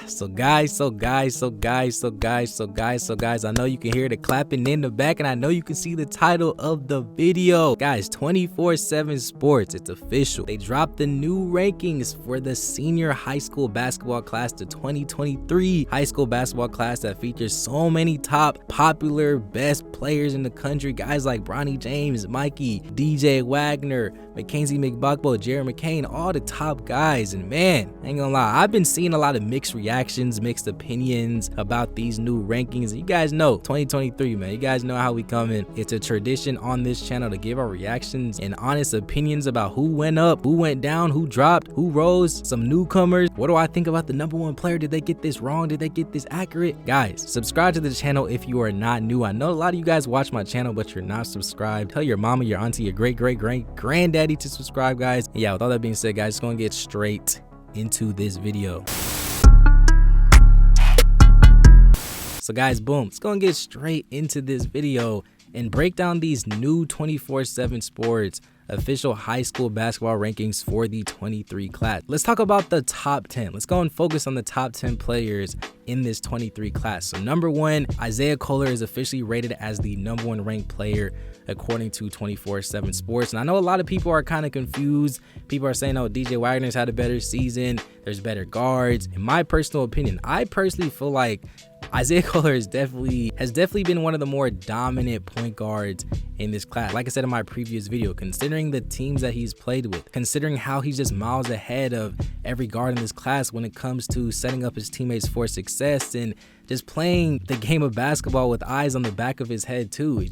So guys, I know you can hear the clapping in the back, and I know you can see the title of the video. Guys, 247 Sports, it's official. They dropped the new rankings for the senior high school basketball class, the 2023 high school basketball class that features so many top, popular, best players in the country. Guys like Bronny James, Mikey, DJ Wagner, Mackenzie McBuckbo, Jared McCain, all the top guys. And man, I ain't gonna lie, I've been seeing a lot of mixed reactions, mixed opinions about these new rankings. You guys know 2023, man, you guys know how we coming. It's a tradition on this channel to give our reactions and honest opinions about who went up, who went down, who dropped, who rose, some newcomers. What do I think about the #1 player? Did they get this wrong? Did they get this accurate? Guys, subscribe to the channel if you are not new. I know a lot of you guys watch my channel, but you're not subscribed. Tell your mama, your auntie, your great-great-great-granddaddy to subscribe, guys. And yeah, with all that being said, guys, just gonna get straight into this video. So guys, boom, let's go and get straight into this video and break down these new 247 Sports official high school basketball rankings for the 23 class. Let's talk about the top 10. Let's go and focus on the top 10 players in this 23 class. So #1, Isaiah Kohler is officially rated as the #1 ranked player according to 247 Sports. And I know a lot of people are kind of confused. People are saying, oh, DJ Wagner's had a better season, there's better guards. In my personal opinion, I personally feel like Isaiah Kohler has definitely been one of the more dominant point guards in this class. Like I said in my previous video, considering the teams that he's played with, considering how he's just miles ahead of every guard in this class when it comes to setting up his teammates for success and just playing the game of basketball with eyes on the back of his head too.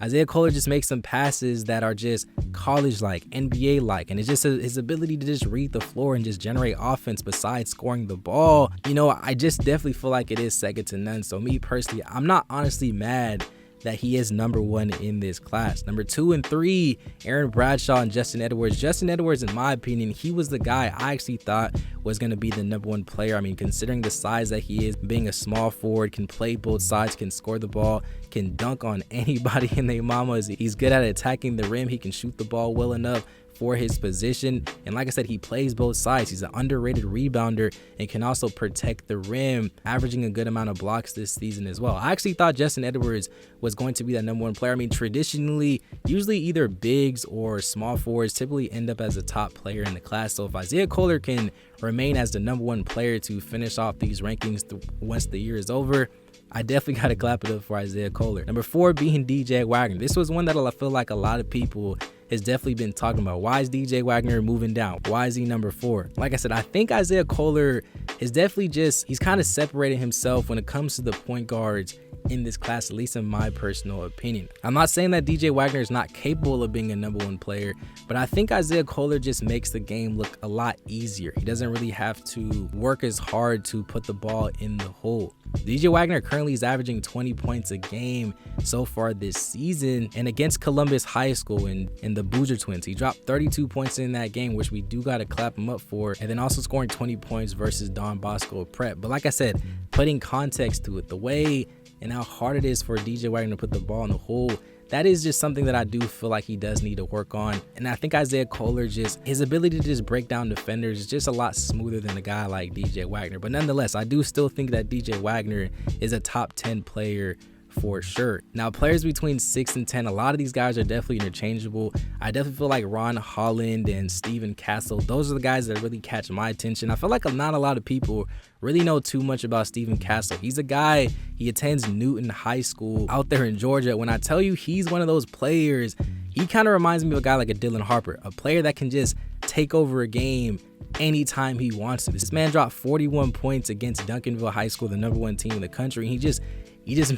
Isaiah Kohler just makes some passes that are just college-like, NBA-like, and it's just his ability to just read the floor and just generate offense besides scoring the ball. You know, I just definitely feel like it is second to none. So me personally, I'm not honestly mad that he is #1 in this class. #2 and 3, Aaron Bradshaw and Justin Edwards. Justin Edwards, in my opinion, he was the guy I actually thought was going to be the #1 player. I mean, considering the size that he is, being a small forward, can play both sides, can score the ball, can dunk on anybody in their mamas. He's good at attacking the rim. He can shoot the ball well enough for his position, and like I said, he plays both sides. He's an underrated rebounder and can also protect the rim, averaging a good amount of blocks this season as well. I actually thought Justin Edwards was going to be that #1 player. I mean, traditionally, usually either bigs or small forwards typically end up as a top player in the class. So if Isaiah Kohler can remain as the #1 player to finish off these rankings once the year is over, I definitely got to clap it up for Isaiah Kohler. #4 being DJ Wagner. This was one that I feel like a lot of people has definitely been talking about. Why is DJ Wagner moving down? Why is he #4? Like I said, I think Isaiah Kohler is definitely he's kind of separated himself when it comes to the point guards in this class, at least in my personal opinion. I'm not saying that DJ Wagner is not capable of being a #1 player, but I think Isaiah Kohler just makes the game look a lot easier. He doesn't really have to work as hard to put the ball in the hole. DJ Wagner currently is averaging 20 points a game so far this season, and against Columbus High School and the Boozer Twins, he dropped 32 points in that game, which we do got to clap him up for, and then also scoring 20 points versus Don Bosco Prep. But like I said, putting context to it, the way and how hard it is for DJ Wagner to put the ball in the hole, that is just something that I do feel like he does need to work on. And I think Isaiah Kohler, his ability to just break down defenders is just a lot smoother than a guy like DJ Wagner. But nonetheless, I do still think that DJ Wagner is a top 10 player for sure. Now, players between 6 and 10, a lot of these guys are definitely interchangeable. I definitely feel like Ron Holland and Steven Castle, those are the guys that really catch my attention. I feel like not a lot of people really know too much about Steven Castle. He's a guy, he attends Newton High School out there in Georgia. When I tell you he's one of those players, he kind of reminds me of a guy like a Dylan Harper, a player that can just take over a game anytime he wants to. This man dropped 41 points against Duncanville High School, the #1 team in the country. He just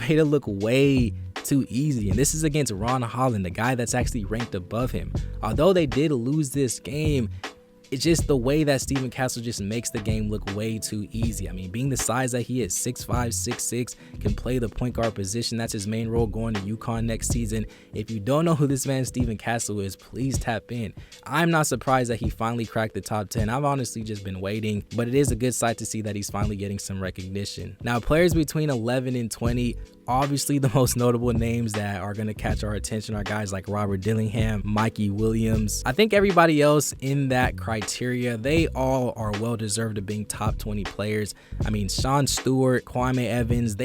made it look way too easy. And this is against Ron Holland, the guy that's actually ranked above him. Although they did lose this game, it's just the way that Steven Castle just makes the game look way too easy. I mean, being the size that he is, 6'5", 6'6", can play the point guard position. That's his main role going to UConn next season. If you don't know who this man Steven Castle is, please tap in. I'm not surprised that he finally cracked the top 10. I've honestly just been waiting, but it is a good sight to see that he's finally getting some recognition. Now, players between 11 and 20, Obviously, the most notable names that are going to catch our attention are guys like Robert Dillingham, Mikey Williams. I think everybody else in that criteria, they all are well deserved of being top 20 players. I mean, Sean Stewart, Kwame Evans,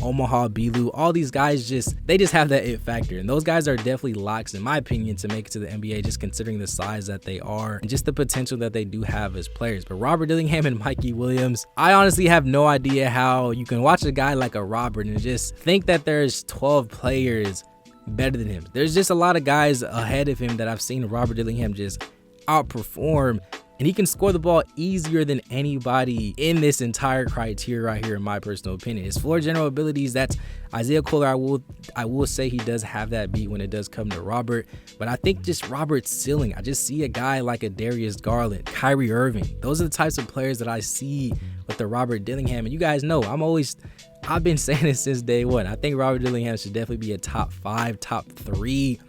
Omaha Bilu, all these guys they just have that it factor, and those guys are definitely locks in my opinion to make it to the NBA, just considering the size that they are and just the potential that they do have as players. But Robert Dillingham and Mikey Williams, I honestly have no idea how you can watch a guy like a Robert and just think that there's 12 players better than him. There's just a lot of guys ahead of him that I've seen Robert Dillingham just outperform, and he can score the ball easier than anybody in this entire criteria right here, in my personal opinion. His floor general abilities, that's Isaiah Kohler. I will say he does have that beat when it does come to Robert, but I think just Robert's ceiling, I just see a guy like a Darius Garland, Kyrie Irving. Those are the types of players that I see with the Robert Dillingham, and you guys know I've been saying it since day one. I think Robert Dillingham should definitely be a top 5, top 3.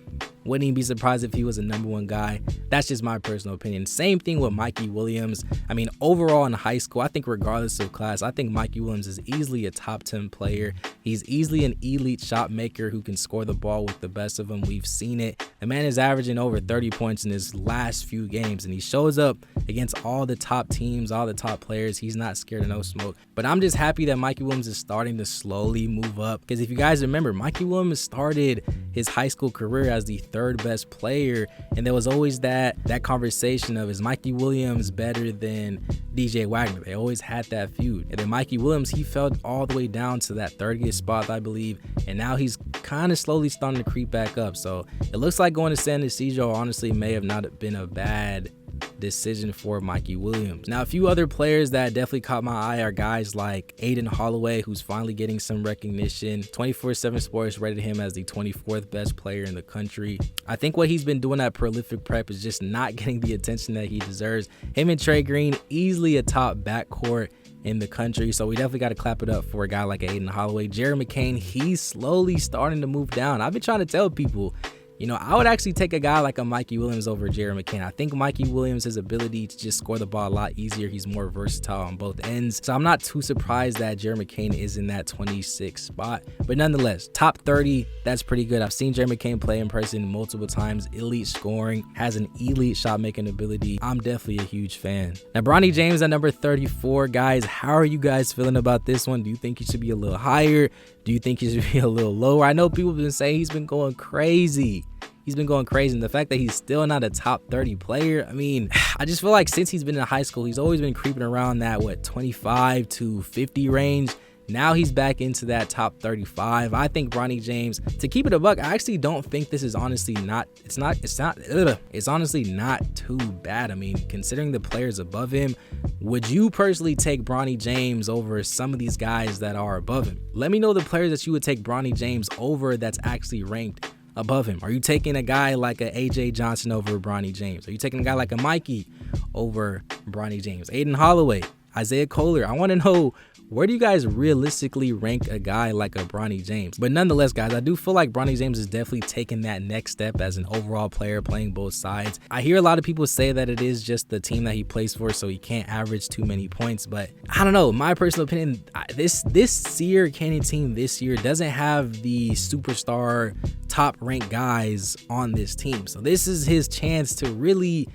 Wouldn't even be surprised if he was a #1 guy. That's just my personal opinion. Same thing with Mikey Williams. I mean, overall in high school, I think regardless of class, I think Mikey Williams is easily a top 10 player. He's easily an elite shot maker who can score the ball with the best of them. We've seen it. The man is averaging over 30 points in his last few games, and he shows up against all the top teams, all the top players. He's not scared of no smoke. But I'm just happy that Mikey Williams is starting to slowly move up, because if you guys remember, Mikey Williams started his high school career as the 3rd best player, and there was always that conversation of, is Mikey Williams better than DJ Wagner? They always had that feud. And then Mikey Williams, he fell all the way down to that 30th spot, I believe, and now he's kind of slowly starting to creep back up. So it looks like going to San Ysidro honestly may have not been a bad decision for Mikey Williams. Now, a few other players that definitely caught my eye are guys like Aiden Holloway, who's finally getting some recognition. 247SPORTS rated him as the 24th best player in the country. I think what he's been doing at prolific prep is just not getting the attention that he deserves. Him and Trey Green, easily a top backcourt in the country, so we definitely got to clap it up for a guy like Aiden Holloway. Jared McCain, he's slowly starting to move down. I've been trying to tell people, you know, I would actually take a guy like a Mikey Williams over Jared McCain. I think Mikey Williams, his ability to just score the ball a lot easier. He's more versatile on both ends. So I'm not too surprised that Jared McCain is in that 26th spot. But nonetheless, top 30, that's pretty good. I've seen Jared McCain play in person multiple times. Elite scoring, has an elite shot making ability. I'm definitely a huge fan. Now, Bronny James at number 34. Guys, how are you guys feeling about this one? Do you think he should be a little higher? Do you think he should be a little lower? I know people have been saying he's been going crazy. He's been going crazy, and the fact that he's still not a top 30 player, I mean, I just feel like since he's been in high school, he's always been creeping around that 25 to 50 range. Now he's back into that top 35. I think Bronny James, to keep it a buck, I actually don't think this is honestly it's honestly not too bad. I mean, considering the players above him, would you personally take Bronny James over some of these guys that are above him? Let me know the players that you would take Bronny James over that's actually ranked above him. Are you taking a guy like a AJ Johnson over Bronny James? Are you taking a guy like a Mikey over Bronny James? Aiden Holloway, Isaiah Kohler. I want to know, where do you guys realistically rank a guy like a Bronny James? But nonetheless, guys, I do feel like Bronny James is definitely taking that next step as an overall player, playing both sides. I hear a lot of people say that it is just the team that he plays for, so he can't average too many points. But I don't know. My personal opinion, this Sierra Canyon team this year doesn't have the superstar top-ranked guys on this team. So this is his chance to really,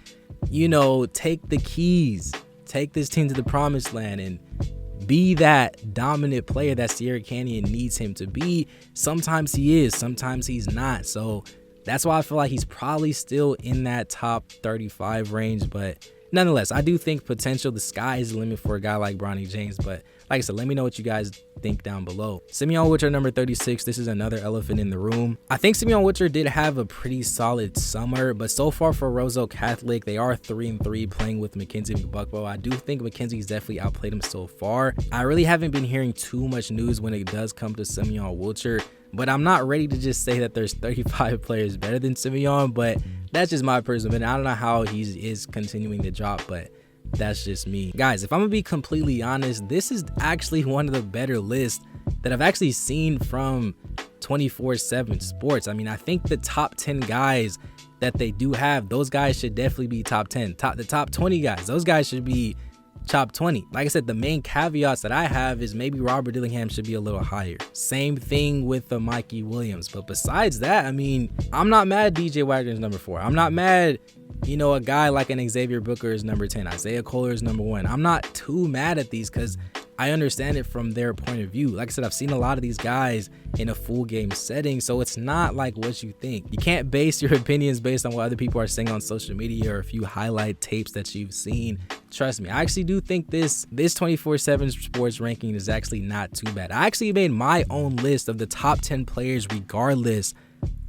you know, take the keys, take this team to the promised land, and be that dominant player that Sierra Canyon needs him to be. Sometimes he is, sometimes he's not. So that's why I feel like he's probably still in that top 35 range. But nonetheless, I do think potential, the sky is the limit for a guy like Bronny James. But like I said, let me know what you guys think down below. Simeon Witcher number 36. This is another elephant in the room. I think Simeon Witcher did have a pretty solid summer, but so far for Roseau Catholic, they are 3-3 playing with Mackenzie McBuckbo. I do think Mackenzie's definitely outplayed him so far. I really haven't been hearing too much news when it does come to Simeon Witcher, but I'm not ready to just say that there's 35 players better than Simeon, but that's just my personal opinion. I don't know how he is continuing to drop, but that's just me. Guys, if I'm gonna be completely honest, this is actually one of the better lists that I've actually seen from 247 Sports. I mean, I think the top 10 guys that they do have, those guys should definitely be top 10. The top 20 guys, those guys should be top 20. Like I said, the main caveats that I have is maybe Robert Dillingham should be a little higher. Same thing with the Mikey Williams. But besides that, I mean, I'm not mad DJ Wagner is number 4. I'm not mad, you know, a guy like an Xavier Booker is number 10. Isaiah Kohler is number 1. I'm not too mad at these because I understand it from their point of view. Like I said, I've seen a lot of these guys in a full game setting, so it's not like what you think. You can't base your opinions based on what other people are saying on social media or a few highlight tapes that you've seen. Trust me, I actually do think this 247 Sports ranking is actually not too bad. I actually made my own list of the top 10 players regardless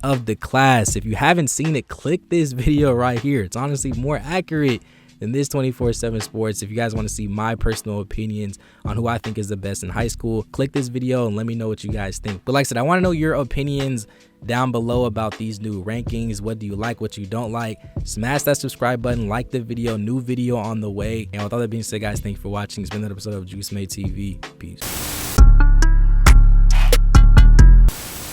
of the class. If you haven't seen it, click this video right here. It's honestly more accurate than this 247 Sports. If you guys want to see my personal opinions on who I think is the best in high school, click this video and let me know what you guys think. But like I said, I want to know your opinions down below about these new rankings. What do you like, what you don't like? Smash that subscribe button, like the video, new video on the way. And with all that being said, guys, thank you for watching. It's been another episode of Juice Made TV. Peace.